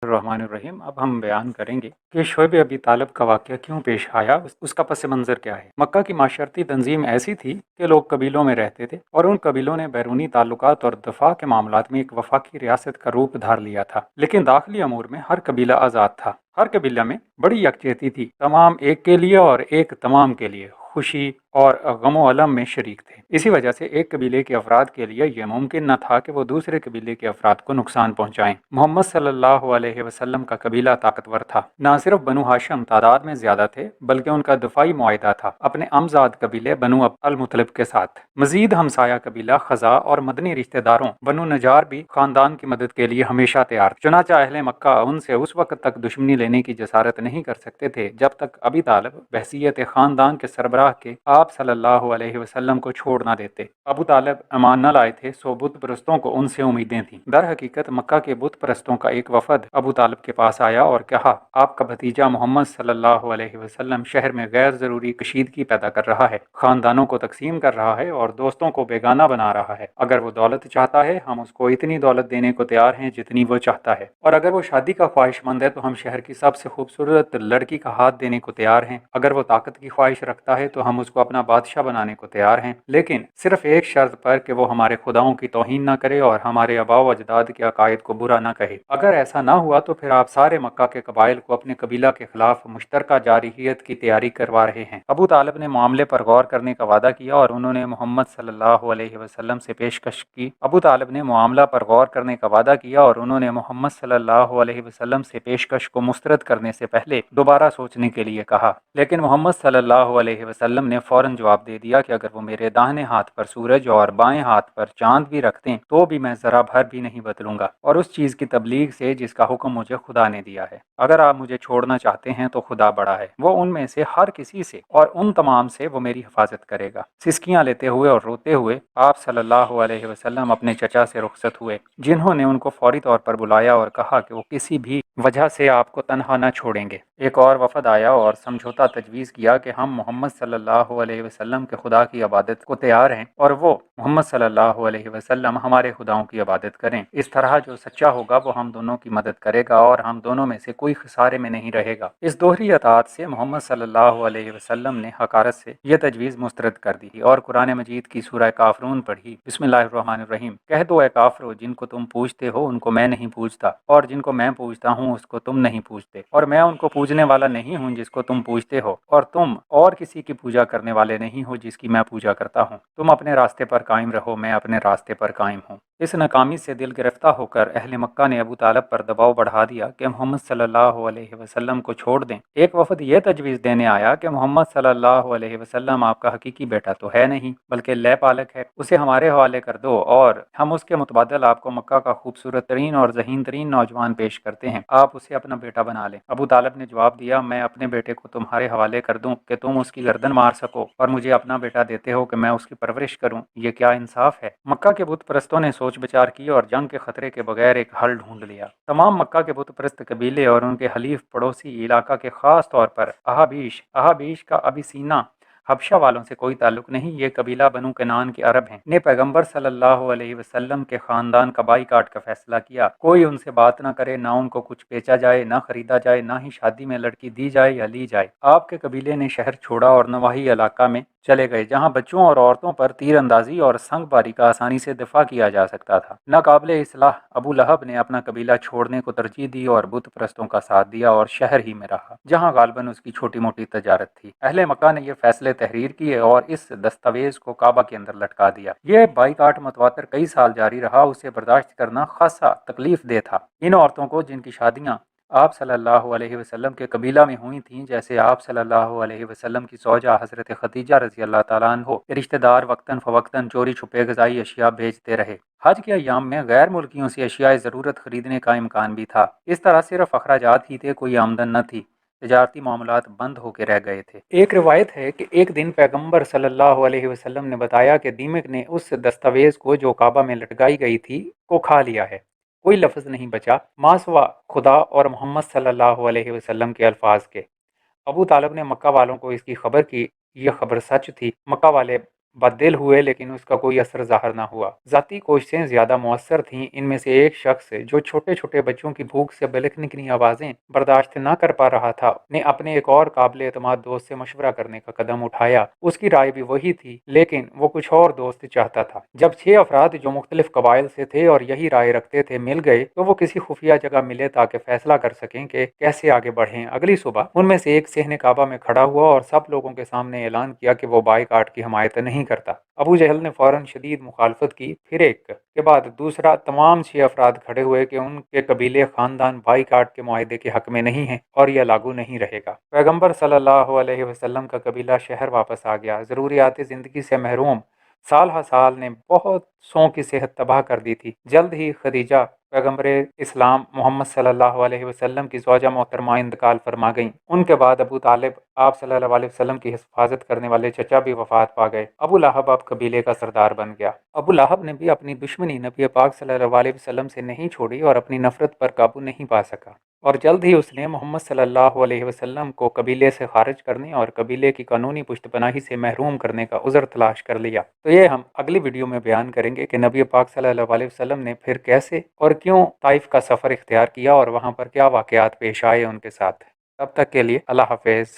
الرحمن الرحیم۔ اب ہم بیان کریں گے کہ شعیب ابی طالب کا واقعہ کیوں پیش آیا، اس کا پس منظر کیا ہے۔ مکہ کی معاشرتی تنظیم ایسی تھی کہ لوگ قبیلوں میں رہتے تھے اور ان قبیلوں نے بیرونی تعلقات اور دفاع کے معاملات میں ایک وفاقی ریاست کا روپ دھار لیا تھا، لیکن داخلی امور میں ہر قبیلہ آزاد تھا۔ ہر قبیلہ میں بڑی یکجہتی تھی، تمام ایک کے لیے اور ایک تمام کے لیے خوشی اور غم و الم میں شریک تھے۔ اسی وجہ سے ایک قبیلے کے افراد کے لیے یہ ممکن نہ تھا کہ وہ دوسرے قبیلے کے افراد کو نقصان پہنچائیں۔ محمد صلی اللہ علیہ وسلم کا قبیلہ طاقتور تھا۔ نہ صرف بنو ہاشم تعداد میں زیادہ تھے بلکہ ان کا دفاعی معاہدہ تھا اپنے امزاد قبیلے بنو المطلب کے ساتھ۔ مزید ہمسایہ قبیلہ خزا اور مدنی رشتہ داروں بنو نجار بھی خاندان کی مدد کے لیے ہمیشہ تیار تھے۔ چنانچہ اہل مکہ ان سے اس وقت تک دشمنی لینے کی جسارت نہیں کر سکتے تھے جب تک ابی طالب بحیثیت خاندان کے سربراہ کے آپ صلی اللہ علیہ وسلم کو چھوڑ نہ دیتے۔ ابو طالب ایمان نہ لائے تھے، سو بت پرستوں کو ان سے امیدیں تھیں۔ در حقیقت مکہ کے بت پرستوں کا ایک وفد ابو طالب کے پاس آیا اور کہا، آپ کا بھتیجا محمد صلی اللہ علیہ وسلم شہر میں غیر ضروری کشیدگی پیدا کر رہا ہے، خاندانوں کو تقسیم کر رہا ہے اور دوستوں کو بیگانہ بنا رہا ہے۔ اگر وہ دولت چاہتا ہے ہم اس کو اتنی دولت دینے کو تیار ہیں جتنی وہ چاہتا ہے، اور اگر وہ شادی کا خواہش مند ہے تو ہم شہر کی سب سے خوبصورت لڑکی کا ہاتھ دینے کو تیار ہیں۔ اگر وہ طاقت کی خواہش رکھتا ہے تو ہم اس کو اپنا بادشاہ بنانے کو تیار ہیں، لیکن صرف ایک شرط پر کہ وہ ہمارے خداؤں کی توہین نہ کرے اور ہمارے آباء و اجداد کے عقائد کو برا نہ کہے۔ اگر ایسا نہ ہوا تو پھر آپ سارے مکہ کے قبائل کو اپنے قبیلہ کے خلاف مشترکہ جارحیت کی تیاری کروا رہے ہیں۔ ابو طالب نے معاملے پر غور کرنے کا وعدہ کیا اور انہوں نے محمد صلی اللہ علیہ وسلم سے پیشکش کی۔ ابو طالب نے معاملہ پر غور کرنے کا وعدہ کیا اور انہوں نے محمد صلی اللہ علیہ وسلم سے پیشکش کو مسترد کرنے سے پہلے دوبارہ سوچنے کے لیے کہا، لیکن محمد صلی اللہ علیہ وسلم نے فوراً جواب دے دیا کہ اگر وہ میرے داہنے ہاتھ پر سورج اور بائیں ہاتھ پر چاند بھی رکھ دیں تو بھی میں ذرا بھر بھی نہیں بدلوں گا، اور اس چیز کی تبلیغ سے جس کا حکم مجھے خدا نے دیا ہے۔ اگر آپ مجھے چھوڑنا چاہتے ہیں تو خدا بڑا ہے، وہ ان میں سے ہر کسی سے اور ان تمام سے وہ میری حفاظت کرے گا۔ سسکیاں لیتے ہوئے اور روتے ہوئے آپ صلی اللہ علیہ وسلم اپنے چچا سے رخصت ہوئے، جنہوں نے ان کو فوری طور پر بلایا اور کہا کہ وہ کسی بھی وجہ سے آپ کو تنہا نہ چھوڑیں گے۔ ایک اور وفد آیا اور سمجھوتا تجویز کیا کہ ہم محمد صلی اللہ علیہ وسلم کے خدا کی عبادت کو تیار ہیں اور وہ محمد صلی اللہ علیہ وسلم ہمارے خداؤں کی عبادت کریں۔ اس طرح جو سچا ہوگا وہ ہم دونوں کی مدد کرے گا اور ہم دونوں میں سے کوئی خسارے میں نہیں رہے گا۔ اس دوہری اطاعت سے محمد صلی اللہ علیہ وسلم نے حقارت سے یہ تجویز مسترد کر دی اور قرآن مجید کی سورہ کافرون پڑھی۔ بسم اللہ الرحمن الرحیم۔ کہہ دو اے کافرو، جن کو تم پوجتے ہو ان کو میں نہیں پوجتا، اور جن کو میں پوجتا ہوں اس کو تم نہیں پوجتے، اور میں ان کو پوجنے والا نہیں ہوں جس کو تم پوجتے ہو، اور تم اور کسی کی پوجا کرنے والے نہیں ہو جس کی میں پوجا کرتا ہوں۔ تم اپنے راستے پر قائم رہو، میں اپنے راستے پر قائم ہوں۔ اس ناکامی سے دل گرفتہ ہو کر اہل مکہ نے ابو طالب پر دباؤ بڑھا دیا کہ محمد صلی اللہ علیہ وسلم کو چھوڑ دیں۔ ایک وفد یہ تجویز دینے آیا کہ محمد صلی اللہ علیہ وسلم آپ کا حقیقی بیٹا تو ہے نہیں بلکہ لے پالک ہے، اسے ہمارے حوالے کر دو اور ہم اس کے متبادل آپ کو مکہ کا خوبصورت ترین اور ذہین ترین نوجوان پیش کرتے ہیں، آپ اسے اپنا بیٹا بنا لیں۔ ابو طالب نے جواب دیا، میں اپنے بیٹے کو تمہارے حوالے کر دوں کہ تم اس کی گردن مار سکو، اور مجھے اپنا بیٹا دیتے ہو کہ میں اس کی پرورش کروں، یہ کیا انصاف ہے؟ مکہ کے بت پرستوں نے سوچ بچار کی اور جنگ کے خطرے کے بغیر ایک حل ڈھونڈ لیا۔ تمام مکہ کے بت پرست قبیلے اور ان کے حلیف پڑوسی علاقہ کے خاص طور پر احابیش کا ابیسینا حبشہ والوں سے کوئی تعلق نہیں، یہ قبیلہ بنو کنان کے عرب ہیں، نے پیغمبر صلی اللہ علیہ وسلم کے خاندان کا بائی کاٹ کا فیصلہ کیا۔ کوئی ان سے بات نہ کرے، نہ ان کو کچھ بیچا جائے، نہ خریدا جائے، نہ ہی شادی میں لڑکی دی جائے یا لی جائے۔ آپ کے قبیلے نے شہر چھوڑا اور نواحی علاقہ میں چلے گئے جہاں بچوں اور عورتوں پر تیر اندازی اور سنگ باری کا آسانی سے دفاع کیا جا سکتا تھا۔ ناقابل اصلاح ابو لہب نے اپنا قبیلہ چھوڑنے کو ترجیح دی اور بت پرستوں کا ساتھ دیا اور شہر ہی میں رہا جہاں غالباً اس کی چھوٹی موٹی تجارت تھی۔ اہل مکہ نے یہ فیصلے تحریر کیے اور اس دستاویز کو کعبہ کے اندر لٹکا دیا۔ یہ بائیکاٹ متواتر کئی سال جاری رہا، اسے برداشت کرنا خاصا تکلیف دہ تھا۔ ان عورتوں کو جن کی شادیاں آپ صلی اللہ علیہ وسلم کے قبیلہ میں ہوئی تھیں، جیسے آپ صلی اللہ علیہ وسلم کی زوجہ حضرت خدیجہ رضی اللہ تعالیٰ عنہ، رشتہ دار وقتاً فوقتاً چوری چھپے غذائی اشیاء بھیجتے رہے۔ حج کے ایام میں غیر ملکیوں سے اشیاء ضرورت خریدنے کا امکان بھی تھا۔ اس طرح صرف اخراجات ہی تھے، کوئی آمدن نہ تھی، تجارتی معاملات بند ہو کے رہ گئے تھے۔ ایک روایت ہے کہ ایک دن پیغمبر صلی اللہ علیہ وسلم نے بتایا کہ دیمک نے اس دستاویز کو جو کعبہ میں لٹکائی گئی تھی کو کھا لیا ہے، کوئی لفظ نہیں بچا ماں سوا خدا اور محمد صلی اللہ علیہ وسلم کے الفاظ کے۔ ابو طالب نے مکہ والوں کو اس کی خبر کی، یہ خبر سچ تھی۔ مکہ والے بددل ہوئے لیکن اس کا کوئی اثر ظاہر نہ ہوا۔ ذاتی کوششیں زیادہ مؤثر تھیں۔ ان میں سے ایک شخص جو چھوٹے چھوٹے بچوں کی بھوک سے بلکنے کی آوازیں برداشت نہ کر پا رہا تھا نے اپنے ایک اور قابل اعتماد دوست سے مشورہ کرنے کا قدم اٹھایا۔ اس کی رائے بھی وہی تھی لیکن وہ کچھ اور دوست چاہتا تھا۔ جب 6 افراد جو مختلف قبائل سے تھے اور یہی رائے رکھتے تھے مل گئے تو وہ کسی خفیہ جگہ ملے تاکہ فیصلہ کر سکیں کہ کیسے آگے بڑھیں۔ اگلی صبح ان میں سے ایک صحن کعبہ میں کھڑا ہوا اور سب لوگوں کے سامنے اعلان کیا کہ وہ بائیکاٹ کی حمایت نہیں کرتا۔ ابو جہل نے فوراً شدید مخالفت کی، پھر ایک کے بعد دوسرا تمام 6 افراد کھڑے ہوئے کہ ان کے قبیلے خاندان بائیکاٹ کے معاہدے کے حق میں نہیں ہیں اور یہ لاگو نہیں رہے گا۔ پیغمبر صلی اللہ علیہ وسلم کا قبیلہ شہر واپس آ گیا۔ ضروریات زندگی سے محروم سال ہر سال نے بہت سو کی صحت تباہ کر دی تھی۔ جلد ہی خدیجہ پیغمبر اسلام محمد صلی اللہ علیہ وسلم کی زوجہ محترمہ انتقال فرما گئیں۔ ان کے بعد ابو طالب آپ صلی اللہ علیہ وسلم کی حفاظت کرنے والے چچا بھی وفات پا گئے۔ ابو لہب اب قبیلے کا سردار بن گیا۔ ابو لہب نے بھی اپنی دشمنی نبی پاک صلی اللہ علیہ وسلم سے نہیں چھوڑی اور اپنی نفرت پر قابو نہیں پا سکا، اور جلد ہی اس نے محمد صلی اللہ علیہ وسلم کو قبیلے سے خارج کرنے اور قبیلے کی قانونی پشت پناہی سے محروم کرنے کا عذر تلاش کر لیا۔ تو یہ ہم اگلی ویڈیو میں بیان کریں گے کہ نبی پاک صلی اللہ علیہ وسلم نے پھر کیسے اور کیوں طائف کا سفر اختیار کیا اور وہاں پر کیا واقعات پیش آئے ان کے ساتھ۔ تب تک کے لیے اللہ حافظ۔